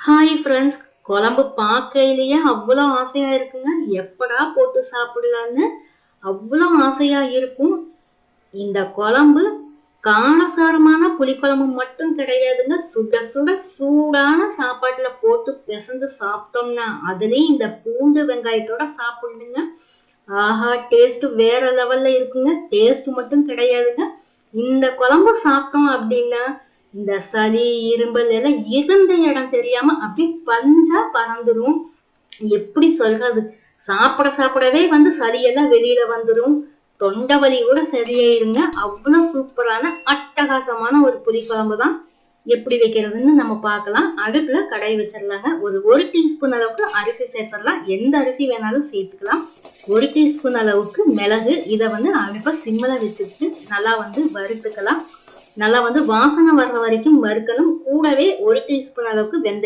Hi friends, குழம்பு பார்க்கையிலேயே அவ்வளோ ஆசையா இருக்குங்க. எப்படா போட்டு சாப்பிடலான்னு அவ்வளோ ஆசையா இருக்கும். இந்த குழம்பு காரசாரமான புளிக்குழம்பு மட்டும் கிடையாதுங்க. சுட சுட சூடான சாப்பாட்டுல போட்டு பிசைஞ்சு சாப்பிட்டோம்னா, அதுலயும் இந்த பூண்டு வெங்காயத்தோட சாப்பிடுங்க. ஆஹா, டேஸ்ட் வேற லெவல்ல இருக்குங்க. டேஸ்ட் மட்டும் கிடையாதுங்க. இந்த குழம்பு சாப்பிட்டோம் அப்படின்னா இந்த சளி இரும்பல் எல்லாம் இருந்த இடம் தெரியாம அப்படியே பஞ்சா பறந்துரும். எப்படி சொல்றது, சாப்பிடவே சளியெல்லாம் வெளியில வந்துடும். தொண்டை வலி கூட சரியாயிருங்க. அவ்வளவு சூப்பரான அட்டகாசமான ஒரு புளிக்குழம்பு தான். எப்படி வைக்கிறதுன்னு நம்ம பார்க்கலாம். அடுப்புல கடாய் வச்சிடலாங்க. ஒரு டீஸ்பூன் அளவுக்கு அரிசி சேர்த்துடலாம். எந்த அரிசி வேணாலும் சேர்த்துக்கலாம். 1 டீஸ்பூன் அளவுக்கு மிளகு. இதை அடுப்பை சிம்மில வச்சுட்டு நல்லா வறுத்துக்கலாம். நல்லா வாசனை வர்ற வரைக்கும் வறுக்கணும். கூடவே 1 டீஸ்பூன் அளவுக்கு வெந்தயம்